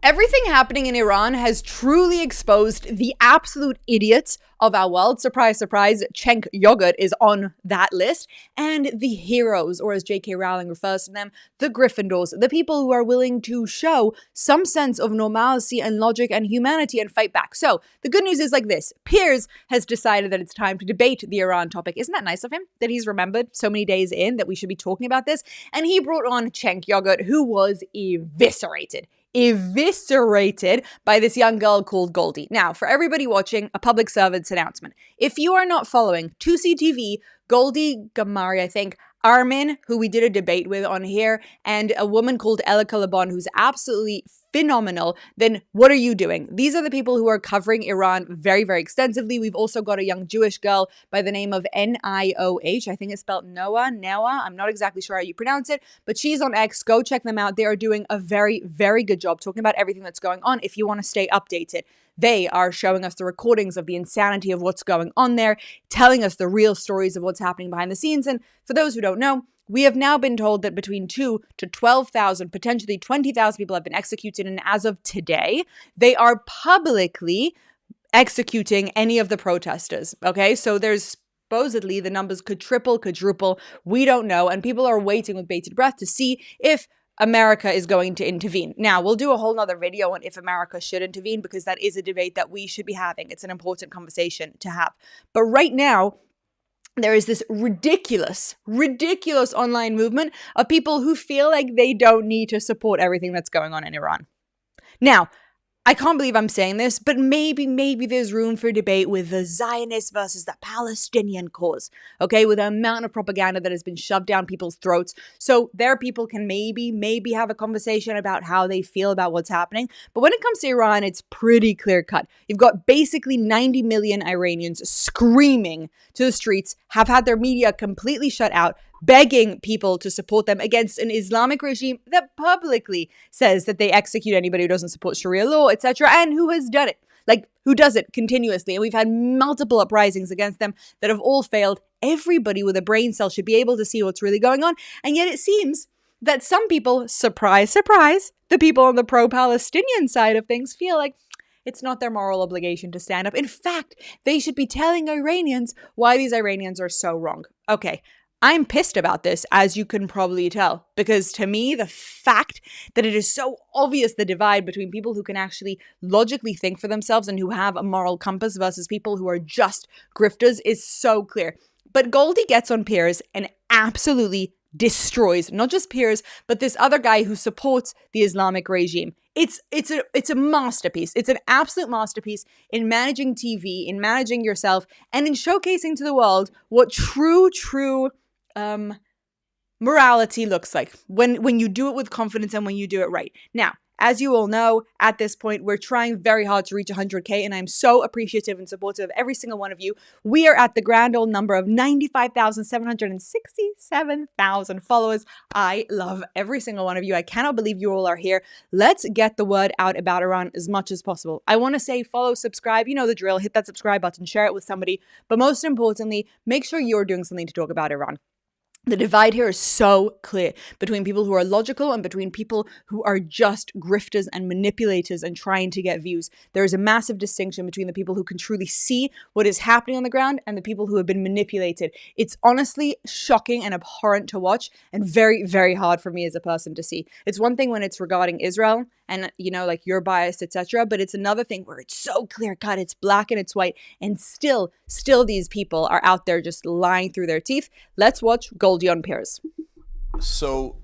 Everything happening in Iran has truly exposed the absolute idiots of our world. Surprise, surprise, Cenk Yogurt is on that list. And the heroes, or as J.K. Rowling refers to them, the Gryffindors, the people who are willing to show some sense of normalcy and logic and humanity and fight back. So the good news is like this. Piers has decided that it's time to debate the Iran topic. Isn't that nice of him that he's remembered so many days in that we should be talking about this? And he brought on Cenk Yogurt, who was eviscerated by this young girl called Goldie. Now, for everybody watching, a public servant's announcement. If you are not following 2CTV, Goldie Ghamari, I think, Armin, who we did a debate with on here, and a woman called Ella Kalabon, who's absolutely phenomenal, then what are you doing? These are the people who are covering Iran very, very extensively. We've also got a young Jewish girl by the name of Nioh. I think it's spelled Noah. I'm not exactly sure how you pronounce it, but she's on X. Go check them out. They are doing a very, very good job talking about everything that's going on if you want to stay updated. They are showing us the recordings of the insanity of what's going on there, telling us the real stories of what's happening behind the scenes. And for those who don't know, we have now been told that between 2 to 12,000, potentially 20,000 people have been executed. And as of today, they are publicly executing any of the protesters. Okay, so there's supposedly the numbers could triple, quadruple. We don't know. And people are waiting with bated breath to see if America is going to intervene. Now, we'll do a whole nother video on if America should intervene, because that is a debate that we should be having. It's an important conversation to have. But right now, there is this ridiculous online movement of people who feel like they don't need to support everything that's going on in Iran. Now, I can't believe I'm saying this, but maybe there's room for debate with the Zionist versus the Palestinian cause, okay, with the amount of propaganda that has been shoved down people's throats. So their people can maybe have a conversation about how they feel about what's happening. But when it comes to Iran, it's pretty clear cut. You've got basically 90 million Iranians screaming to the streets, have had their media completely shut out, begging people to support them against an Islamic regime that publicly says that they execute anybody who doesn't support Sharia law, etc., and who has done it. Like, who does it continuously. And we've had multiple uprisings against them that have all failed. Everybody with a brain cell should be able to see what's really going on. And yet it seems that some people, surprise, surprise, the people on the pro-Palestinian side of things feel like it's not their moral obligation to stand up. In fact, they should be telling Iranians why these Iranians are so wrong. Okay, I'm pissed about this, as you can probably tell, because to me, the fact that it is so obvious the divide between people who can actually logically think for themselves and who have a moral compass versus people who are just grifters is so clear. But Goldie gets on Piers and absolutely destroys not just Piers, but this other guy who supports the Islamic regime. It's a masterpiece. It's an absolute masterpiece in managing TV, in managing yourself, and in showcasing to the world what true morality looks like when you do it with confidence and when you do it right. Now, as you all know, at this point, we're trying very hard to reach 100K, and I'm so appreciative and supportive of every single one of you. We are at the grand old number of 95,767,000 followers. I love every single one of you. I cannot believe you all are here. Let's get the word out about Iran as much as possible. I want to say follow, subscribe. You know the drill. Hit that subscribe button, share it with somebody. But most importantly, make sure you're doing something to talk about Iran. The divide here is so clear between people who are logical and between people who are just grifters and manipulators and trying to get views. There is a massive distinction between the people who can truly see what is happening on the ground and the people who have been manipulated. It's honestly shocking and abhorrent to watch and very, very hard for me as a person to see. It's one thing when it's regarding Israel and, you know, like you're biased, etc. But it's another thing where it's so clear cut, it's black and it's white, and still these people are out there just lying through their teeth. Let's watch Goldie on Piers. So,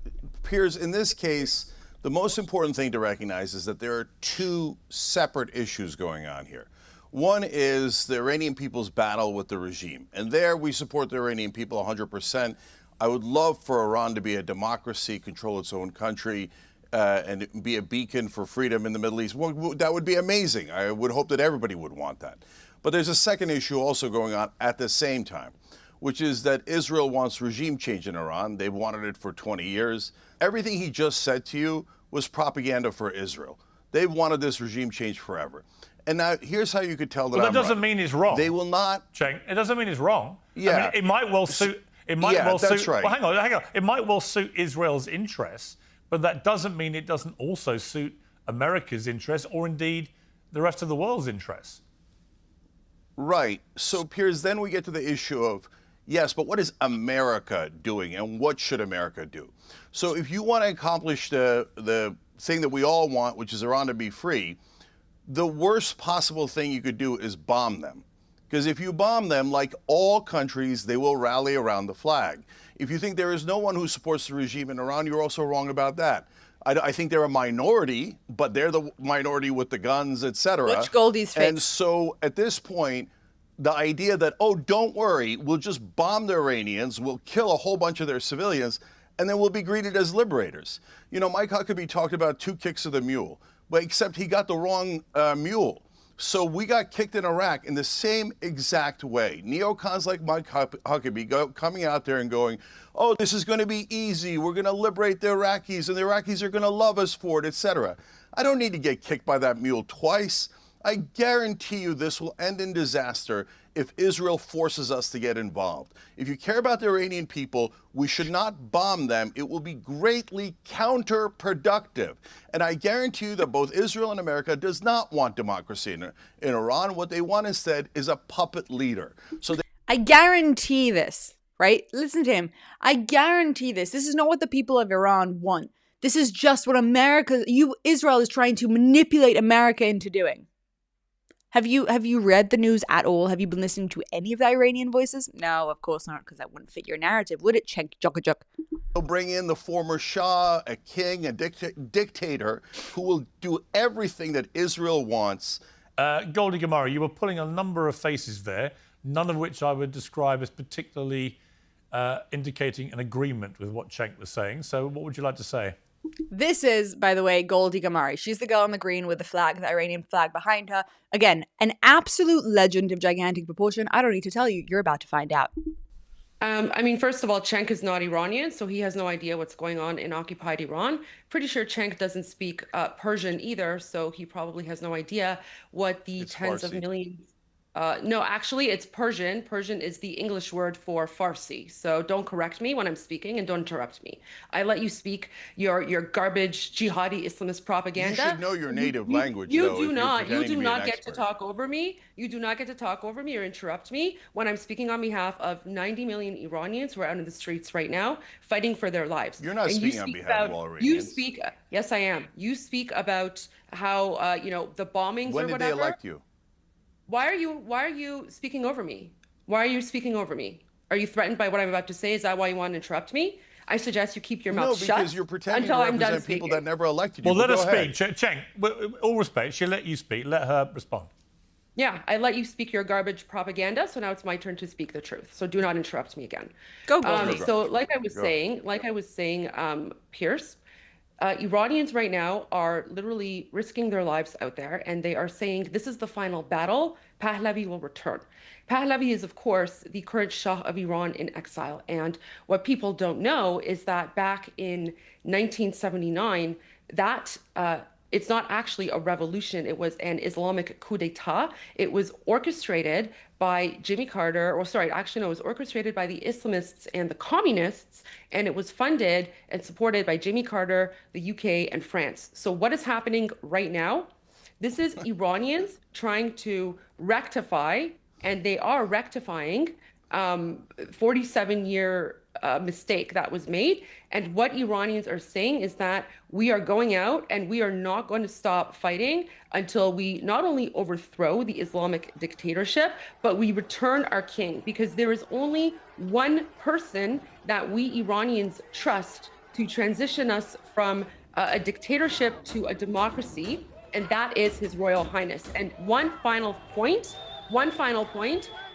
Piers, in this case, the most important thing to recognize is that there are two separate issues going on here. One is the Iranian people's battle with the regime. And there we support the Iranian people 100%. I would love for Iran to be a democracy, control its own country, and be a beacon for freedom in the Middle East. Well, that would be amazing. I would hope that everybody would want that. But there's a second issue also going on at the same time, which is that Israel wants regime change in Iran. They've wanted it for 20 years. Everything he just said to you was propaganda for Israel. They've wanted this regime change forever. And now here's how you could tell that that doesn't mean he's wrong. They will not. Cenk, it doesn't mean he's wrong. Yeah. I mean, it might well suit. It might well that's suit. right. Well, hang on. It might well suit Israel's interests, but that doesn't mean it doesn't also suit America's interests or indeed the rest of the world's interests. Right. So, Piers, then we get to the issue of, yes, but what is America doing and what should America do? So if you want to accomplish the thing that we all want, which is Iran to be free, the worst possible thing you could do is bomb them. Because if you bomb them, like all countries, they will rally around the flag. If you think there is no one who supports the regime in Iran, you're also wrong about that. I think they're a minority, but they're the minority with the guns, etc. Which Goldie's face. And so at this point, the idea that, oh, don't worry, we'll just bomb the Iranians, we'll kill a whole bunch of their civilians, and then we'll be greeted as liberators. You know, Mike Huckabee talked about 2 kicks of the mule, but except he got the wrong mule. So we got kicked in Iraq in the same exact way. Neocons like Mike Huckabee coming out there and going, oh, this is going to be easy. We're going to liberate the Iraqis, and the Iraqis are going to love us for it, etc. I don't need to get kicked by that mule twice. I guarantee you this will end in disaster if Israel forces us to get involved. If you care about the Iranian people, we should not bomb them. It will be greatly counterproductive. And I guarantee you that both Israel and America does not want democracy in Iran. What they want instead is a puppet leader. So I guarantee this, right? Listen to him. I guarantee this. This is not what the people of Iran want. This is just what Israel is trying to manipulate America into doing. Have you read the news at all? Have you been listening to any of the Iranian voices? No, of course not, because that wouldn't fit your narrative, would it, Cenk Cakajuk? They'll bring in the former Shah, a king, a dictator, who will do everything that Israel wants. Goldie, Ghamari, you were pulling a number of faces there, none of which I would describe as particularly indicating an agreement with what Cenk was saying. So what would you like to say? This is, by the way, Goldie Ghamari. She's the girl on the green with the flag, the Iranian flag behind her. Again, an absolute legend of gigantic proportion. I don't need to tell you. You're about to find out. I mean, first of all, Cenk is not Iranian, so he has no idea what's going on in occupied Iran. Pretty sure Cenk doesn't speak Persian either, so he probably has no idea what the tens of millions... no, actually, it's Persian. Persian is the English word for Farsi. So don't correct me when I'm speaking and don't interrupt me. I let you speak your garbage jihadi Islamist propaganda. You should know your native language, You though, do not. You do not get to expert. talk over me. You do not get to talk over me or interrupt me when I'm speaking on behalf of 90 million Iranians who are out in the streets right now fighting for their lives. You're not speaking on behalf of all Iranians. You speak. Yes, I am. You speak about how the bombings When or did whatever. they elect you? Why are you speaking over me? Why are you speaking over me? Are you threatened by what I'm about to say? Is that why you want to interrupt me? I suggest you keep your mouth shut. No, because you're pretending to represent people that never elected you. Well, let her speak. speak. Cenk, with all respect, she'll let you speak. Let her respond. Yeah, I let you speak your garbage propaganda, so now it's my turn to speak the truth. So do not interrupt me again. Go, Goldie. So like I was saying, Pierce, Iranians right now are literally risking their lives out there, and they are saying this is the final battle. Pahlavi will return. Pahlavi is, of course, the current Shah of Iran in exile. And what people don't know is that back in 1979, that it's not actually a revolution. It was an Islamic coup d'etat. It was orchestrated by Jimmy Carter, it was orchestrated by the Islamists and the communists, and it was funded and supported by Jimmy Carter, the UK, and France. So what is happening right now? This is Iranians trying to rectify, and they are rectifying, 47-year mistake that was made. And what Iranians are saying is that we are going out and we are not going to stop fighting until we not only overthrow the Islamic dictatorship, but we return our king, because there is only one person that we Iranians trust to transition us from a dictatorship to a democracy, and that is His Royal Highness. And one final point,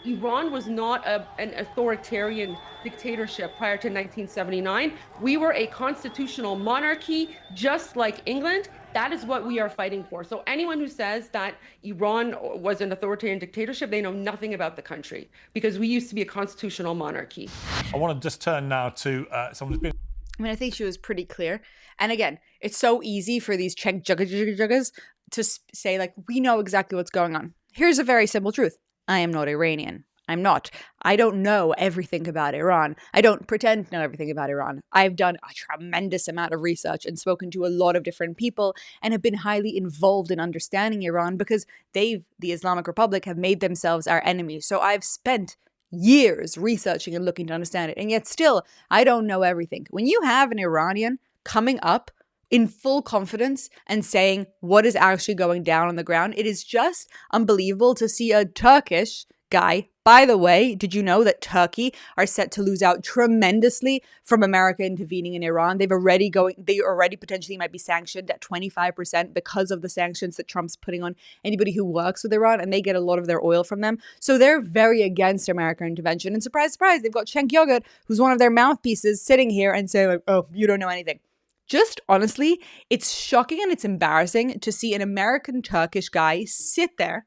Iran was not an authoritarian dictatorship prior to 1979. We were a constitutional monarchy, just like England. That is what we are fighting for. So anyone who says that Iran was an authoritarian dictatorship, they know nothing about the country, because we used to be a constitutional monarchy. I want to just turn now to someone who's been... I mean, I think she was pretty clear. And again, it's so easy for these Cenk Cakajuk to say, like, we know exactly what's going on. Here's a very simple truth. I am not Iranian. I'm not. I don't know everything about Iran. I don't pretend to know everything about Iran. I've done a tremendous amount of research and spoken to a lot of different people and have been highly involved in understanding Iran because the Islamic Republic, have made themselves our enemy. So I've spent years researching and looking to understand it. And yet still, I don't know everything. When you have an Iranian coming up in full confidence and saying what is actually going down on the ground, it is just unbelievable to see a Turkish guy. By the way, did you know that Turkey are set to lose out tremendously from America intervening in Iran? They already potentially might be sanctioned at 25% because of the sanctions that Trump's putting on anybody who works with Iran, and they get a lot of their oil from them. So they're very against American intervention. And surprise, surprise, they've got Cenk Yogurt, who's one of their mouthpieces, sitting here and saying, like, oh, you don't know anything. Just honestly, it's shocking and it's embarrassing to see an American Turkish guy sit there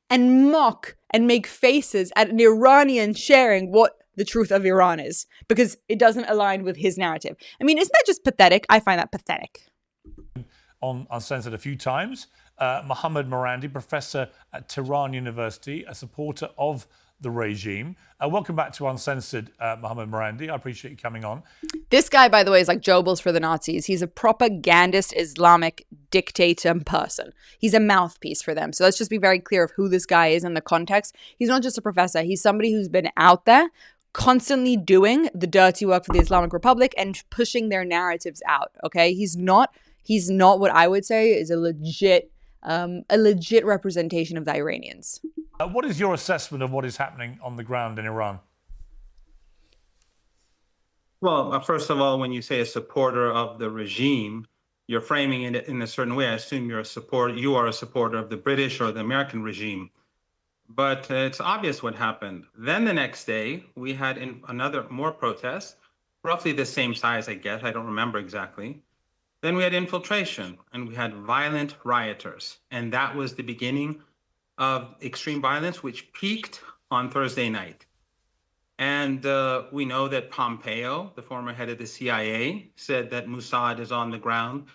and mock and make faces at an Iranian sharing what the truth of Iran is, because it doesn't align with his narrative. I mean, isn't that just pathetic? I find that pathetic. On Uncensored a few times, Mohammad Morandi, professor at Tehran University, a supporter of the regime. Welcome back to Uncensored, Mohammad Morandi. I appreciate you coming on. This guy, by the way, is like Goebbels for the Nazis. He's a propagandist Islamic dictator person. He's a mouthpiece for them. So let's just be very clear of who this guy is in the context. He's not just a professor. He's somebody who's been out there constantly doing the dirty work for the Islamic Republic and pushing their narratives out. Okay, he's not what I would say is a legit representation of the Iranians. What is your assessment of what is happening on the ground in Iran? Well, first of all, when you say a supporter of the regime, you're framing it in a certain way. I assume you are a supporter of the British or the American regime. But it's obvious what happened. Then the next day, we had more protests, roughly the same size, I guess. I don't remember exactly. Then we had infiltration, and we had violent rioters. And that was the beginning of extreme violence, which peaked on Thursday night. And we know that Pompeo, the former head of the CIA, said that Mossad is on the ground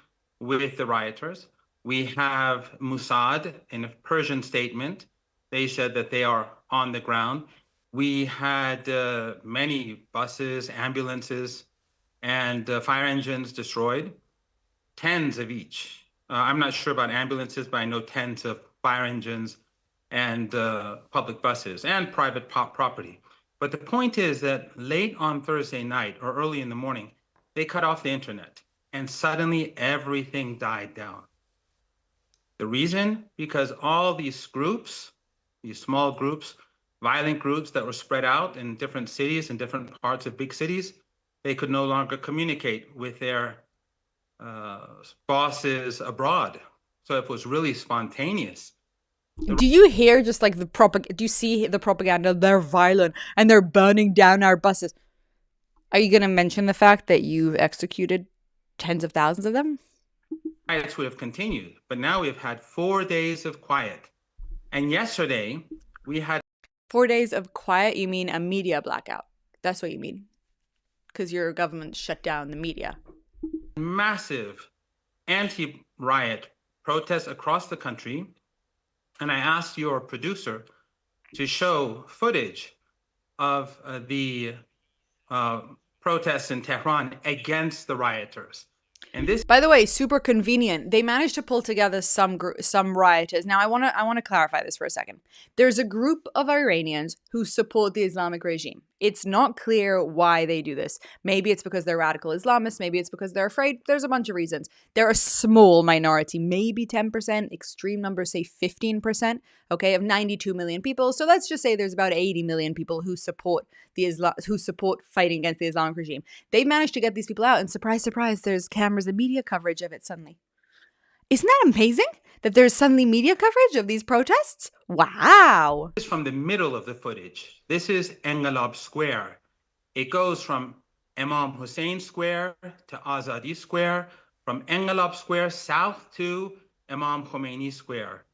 with the rioters. We have Mossad in a Persian statement. They said that they are on the ground. We had many buses, ambulances, and fire engines destroyed, tens of each. I'm not sure about ambulances, but I know tens of fire engines and public buses and private property. But the point is that late on Thursday night or early in the morning, they cut off the internet and suddenly everything died down. The reason? Because all these groups, these small groups, violent groups that were spread out in different cities and different parts of big cities, they could no longer communicate with their bosses abroad. So it was really spontaneous. Do you hear just like do you see the propaganda? They're violent and they're burning down our buses. Are you going to mention the fact that you've executed tens of thousands of them? Riots would have continued, but now we've had 4 days of quiet. And yesterday we had 4 days of quiet? You mean a media blackout? That's what you mean? Because your government shut down the media. Massive anti-riot protests across the country. And I asked your producer to show footage of the protests in Tehran against the rioters. And this, by the way, super convenient. They managed to pull together some rioters. Now, I want to clarify this for a second. There's a group of Iranians who support the Islamic regime. It's not clear why they do this. Maybe it's because they're radical Islamists. Maybe it's because they're afraid. There's a bunch of reasons. They're a small minority, maybe 10%. Extreme numbers say 15%. Okay, of 92 million people. So let's just say there's about 80 million people who support fighting against the Islamic regime. They've managed to get these people out, and surprise, surprise, there's cameras and media coverage of it suddenly. Isn't that amazing that there's suddenly media coverage of these protests? Wow. This is from the middle of the footage. This is Engelab Square. It goes from Imam Hussein Square to Azadi Square, from Engelab Square south to Imam Khomeini Square.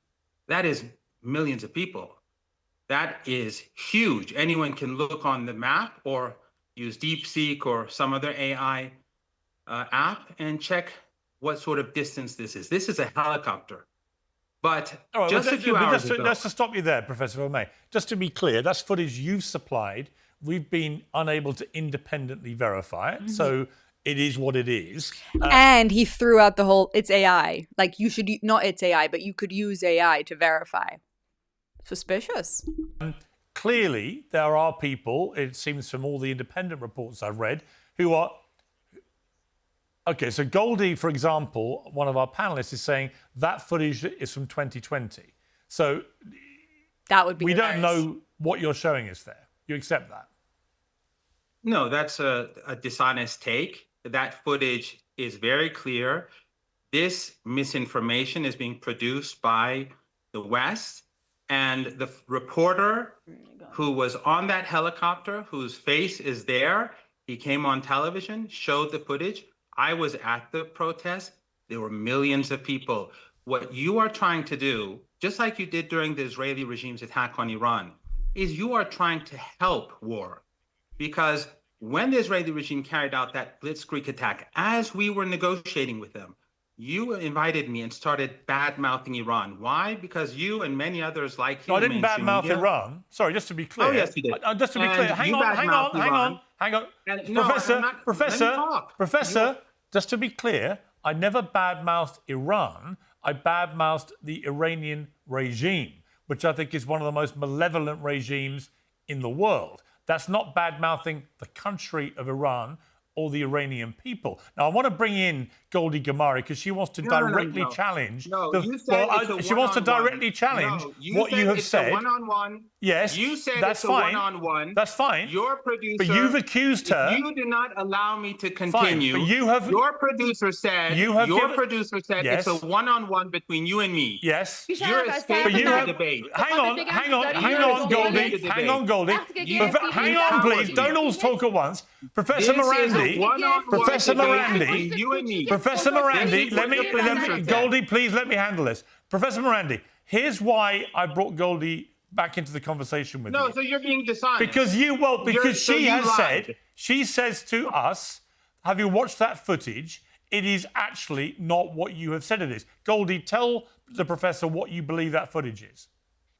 That is millions of people. That is huge. Anyone can look on the map or use DeepSeek or some other AI app and check what sort of distance this is. This is a helicopter. But All right, just a few hours ago, just to stop you there, Professor O'May, just to be clear, that's footage you've supplied. We've been unable to independently verify it, so it is what it is. And he threw out the whole, it's AI. Like, you should, not it's AI, but you could use AI to verify. Suspicious. Clearly, there are people, it seems from all the independent reports I've read, who are... Okay, so Goldie, for example, one of our panelists is saying that footage is from 2020. So that would be we hilarious. don't know what you're showing us there. You accept that? No, that's a dishonest take. That footage is very clear. This misinformation is being produced by the West, and the reporter who was on that helicopter, whose face is there, he came on television, showed the footage. I was at the protest. There were millions of people. What you are trying to do, just like you did during the Israeli regime's attack on Iran, is you are trying to help war. Because when the Israeli regime carried out that blitzkrieg attack, as we were negotiating with them, you invited me and started bad-mouthing Iran. Why? Because you and many others like you. No, I didn't bad-mouth Iran. Sorry, just to be clear. Oh, yes, you did. Just to be clear. Hang on. Professor, just to be clear, I never bad-mouthed Iran. I bad-mouthed the Iranian regime, which I think is one of the most malevolent regimes in the world. That's not bad-mouthing the country of Iran or the Iranian people. Now, I want to bring in Goldie Ghamari because she wants to directly challenge. She wants to directly challenge what you have said. One-on-one. Yes, you said that's it's fine. A one-on-one. That's fine. Your producer. But you've accused her. You did not allow me to continue. Fine, but you have. Your producer said. Yes. It's a one-on-one between you and me. Yes. You're escaping the debate. Hang on, Goldie. Hang on, Goldie. Hang on, please. Don't all talk at once. Professor Morandi. Professor Morandi. You and me. Professor Morandi. Let me. Goldie, please let me handle this. Professor Morandi. Here's why I brought Goldie back into the conversation with you. No, so you're being dishonest. Because she says to us, have you watched that footage? It is actually not what you have said it is. Goldie, tell the professor what you believe that footage is.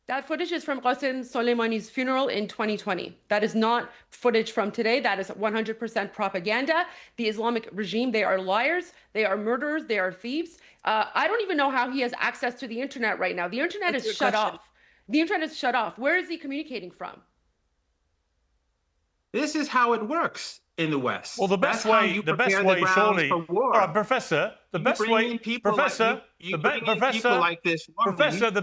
That footage is from Qasem Soleimani's funeral in 2020. That is not footage from today. That is 100% propaganda. The Islamic regime, they are liars. They are murderers. They are thieves. I don't even know how he has access to the internet right now. The internet is shut off. The internet is shut off. Where is he communicating from? This is how it works in the West. Well, the best way, surely. All right, Professor, the best way, Professor, the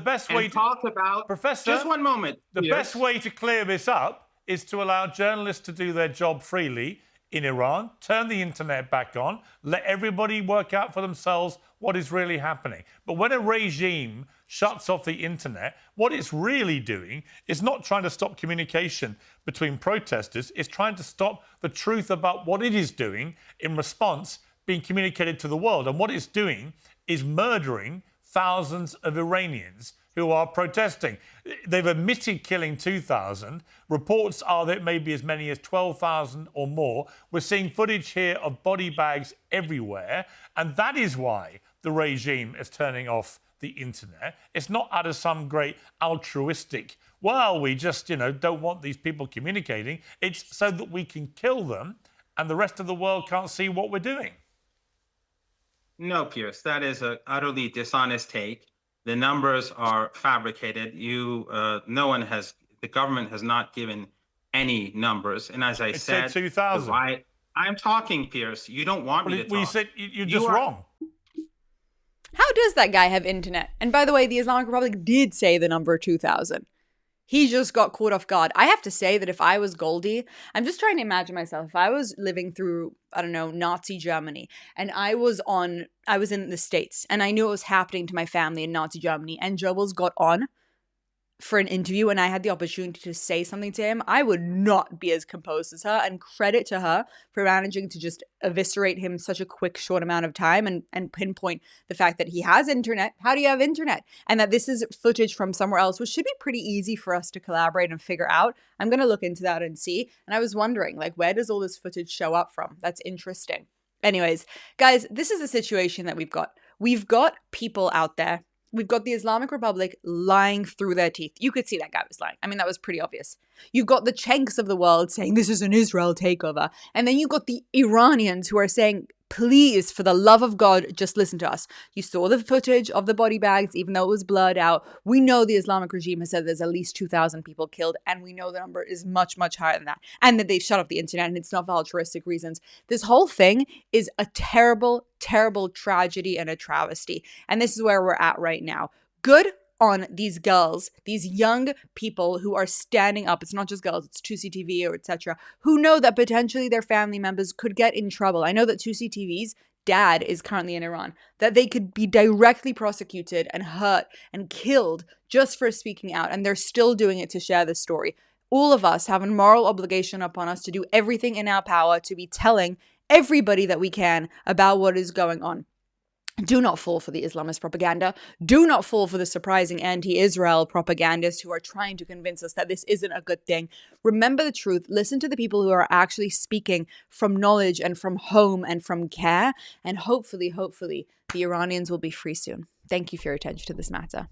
best way to talk about. Professor, just one moment. The best way to clear this up is to allow journalists to do their job freely in Iran, turn the internet back on, let everybody work out for themselves what is really happening. But when a regime shuts off the internet, what it's really doing is not trying to stop communication between protesters, it's trying to stop the truth about what it is doing in response being communicated to the world. And what it's doing is murdering thousands of Iranians who are protesting. They've admitted killing 2,000. Reports are that it may be as many as 12,000 or more. We're seeing footage here of body bags everywhere. And that is why the regime is turning off the internet. It's not out of some great altruistic, well, we just, don't want these people communicating. It's so that we can kill them and the rest of the world can't see what we're doing. No, Pierce, that is an utterly dishonest take. The numbers are fabricated. The government has not given any numbers. And as I said, 2,000. I'm talking, Pierce. You don't want me to talk. Well, you said you're just wrong. How does that guy have internet? And by the way, the Islamic Republic did say the number 2,000. He just got caught off guard. I have to say that if I was Goldie, I'm just trying to imagine myself. If I was living through, Nazi Germany, and I was in the States, and I knew it was happening to my family in Nazi Germany, and Goebbels got on for an interview and I had the opportunity to say something to him, I would not be as composed as her, and credit to her for managing to just eviscerate him in such a quick, short amount of time and pinpoint the fact that he has internet. How do you have internet? And that this is footage from somewhere else, which should be pretty easy for us to collaborate and figure out. I'm going to look into that and see. And I was wondering, where does all this footage show up from? That's interesting. Anyways, guys, this is the situation that we've got. We've got people out there We've got the Islamic Republic lying through their teeth. You could see that guy was lying. I mean, that was pretty obvious. You've got the Chenks of the world saying this is an Israel takeover. And then you've got the Iranians who are saying, please, for the love of God, just listen to us. You saw the footage of the body bags, even though it was blurred out. We know the Islamic regime has said there's at least 2,000 people killed, and we know the number is much, much higher than that. And that they've shut off the internet, and it's not for altruistic reasons. This whole thing is a terrible, terrible tragedy and a travesty. And this is where we're at right now. Good on these girls, these young people who are standing up. It's not just girls, it's 2CTV or etc., who know that potentially their family members could get in trouble. I know that 2CTV's dad is currently in Iran, that they could be directly prosecuted and hurt and killed just for speaking out, and they're still doing it to share the story. All of us have a moral obligation upon us to do everything in our power to be telling everybody that we can about what is going on. Do not fall for the Islamist propaganda. Do not fall for the surprising anti-Israel propagandists who are trying to convince us that this isn't a good thing. Remember the truth. Listen to the people who are actually speaking from knowledge and from home and from care. And hopefully, the Iranians will be free soon. Thank you for your attention to this matter.